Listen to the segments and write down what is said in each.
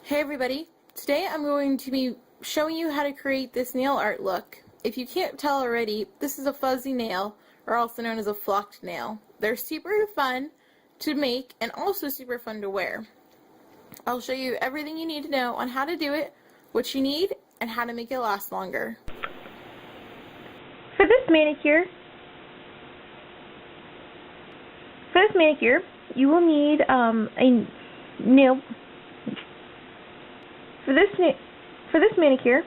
Hey everybody, today I'm going to be showing you how to create this nail art look. If you can't tell already, this is a fuzzy nail, or also known as a flocked nail. They're super fun to make and also super fun to wear. I'll show you everything you need to know on how to do it, what you need, and how to make it last longer. For this manicure, you will need a nail. For this manicure,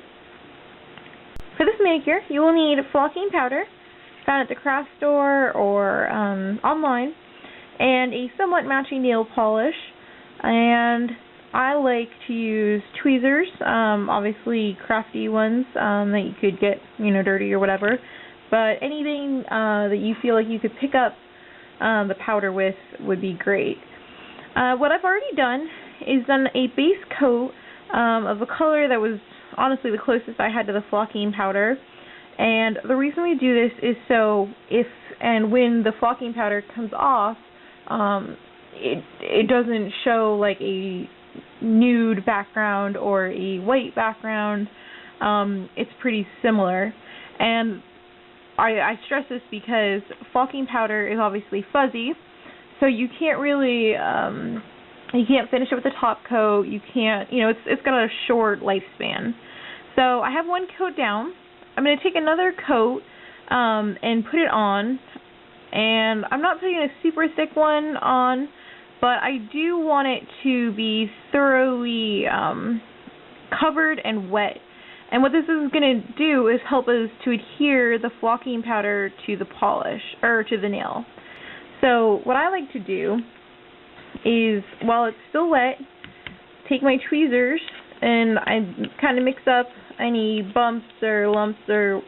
you will need flocking powder found at the craft store or online, and a somewhat matching nail polish. And I like to use tweezers, obviously crafty ones that you could get, dirty or whatever. But anything that you feel like you could pick up the powder with would be great. What I've already done is done a base coat of a color that was honestly the closest I had to the flocking powder. And the reason we do this is so if and when the flocking powder comes off, it doesn't show like a nude background or a white background. It's pretty similar. And I stress this because flocking powder is obviously fuzzy, so you can't really you can't finish it with the top coat. You can't, it's got a short lifespan. So I have one coat down. I'm going to take another coat and put it on. And I'm not putting a super thick one on, but I do want it to be thoroughly covered and wet. And what this is going to do is help us to adhere the flocking powder to the polish, or to the nail. So what I like to do is, while it's still wet, take my tweezers and I kind of mix up any bumps or lumps or,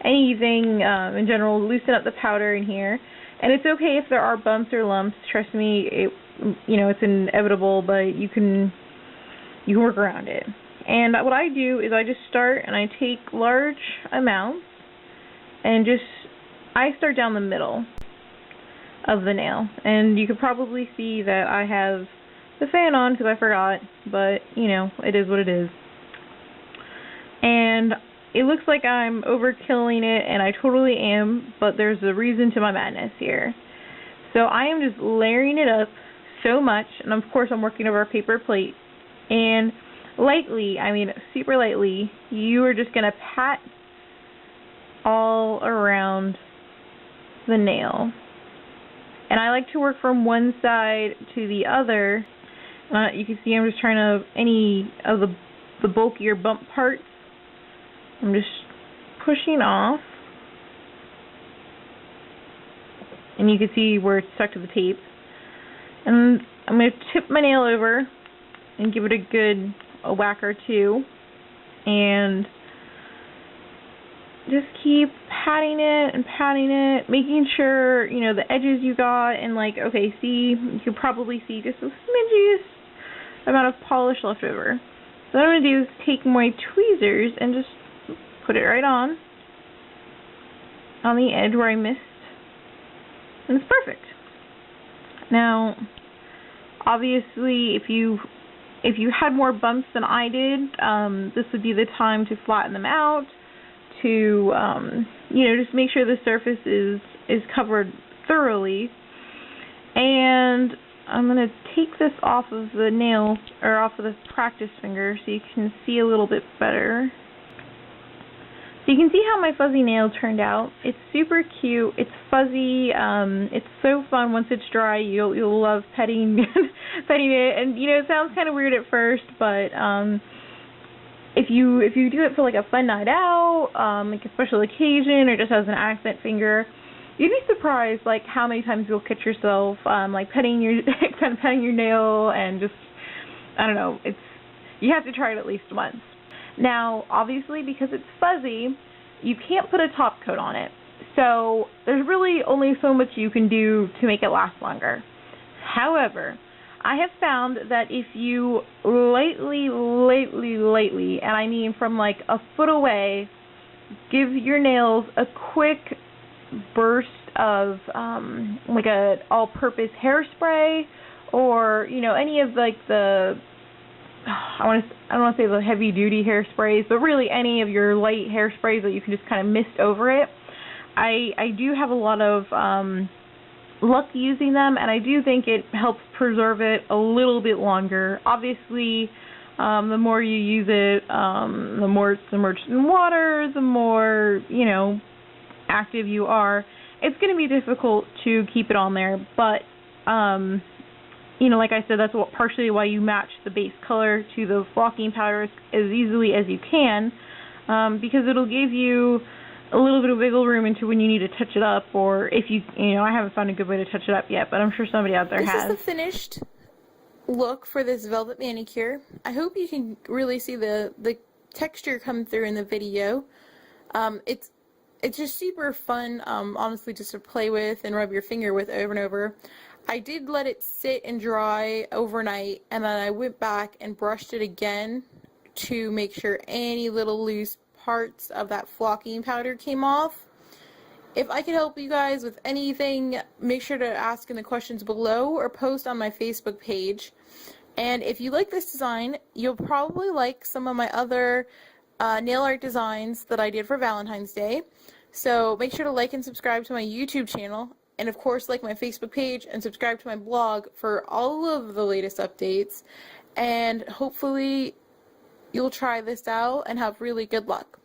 anything in general, loosen up the powder in here. And it's okay if there are bumps or lumps. Trust me, it's inevitable, but you can work around it. And what I do is I just start and I take large amounts and I start down the middle of the nail. And you could probably see that I have the fan on because I forgot, but it is what it is. And it looks like I'm overkilling it, and I totally am, but there's a reason to my madness here. So I am just layering it up so much, and of course I'm working over a paper plate, and lightly, super lightly, you are just going to pat all around the nail. And I like to work from one side to the other. You can see I'm just trying to, any of the bulkier bump parts, I'm just pushing off. And you can see where it's stuck to the tape. And I'm going to tip my nail over and give it a whack or two. And just keep patting it, making sure, the edges you got, and you can probably see just a smidgiest amount of polish left over. So what I'm going to do is take my tweezers and just put it right on the edge where I missed, and it's perfect. Now, obviously, if you had more bumps than I did, this would be the time to flatten them out, to just make sure the surface is covered thoroughly. And I'm going to take this off of the nail, or off of the practice finger, so you can see a little bit better. So you can see how my fuzzy nail turned out. It's super cute. It's fuzzy. It's so fun once it's dry. You'll love petting petting it. And it sounds kind of weird at first, but if you do it for like a fun night out, like a special occasion, or just as an accent finger, you'd be surprised like how many times you'll catch yourself like petting your petting your nail, and just, I don't know, you have to try it at least once. Now, obviously, because it's fuzzy, you can't put a top coat on it. So there's really only so much you can do to make it last longer. However, I have found that if you lightly, and I mean from like a foot away, give your nails a quick burst of like a all-purpose hairspray, or any of like the I don't want to say the heavy duty hairsprays, but really any of your light hairsprays that you can just kind of mist over it. I do have a lot of luck using them, and I do think it helps preserve it a little bit longer. Obviously, the more you use it, the more it's submerged in water, the more, active you are. It's going to be difficult to keep it on there, but, like I said, that's partially why you match the base color to the flocking powder as easily as you can, because it'll give you a little bit of wiggle room into when you need to touch it up, or if I haven't found a good way to touch it up yet, but I'm sure somebody out there has. This is the finished look for this velvet manicure. I hope you can really see the texture come through in the video. It's just super fun, honestly, just to play with and rub your finger with over and over. I did let it sit and dry overnight, and then I went back and brushed it again to make sure any little loose parts of that flocking powder came off. If I could help you guys with anything, make sure to ask in the questions below or post on my Facebook page. And if you like this design, you'll probably like some of my other nail art designs that I did for Valentine's Day. So make sure to like and subscribe to my YouTube channel, and of course like my Facebook page and subscribe to my blog for all of the latest updates. And hopefully you'll try this out and have really good luck.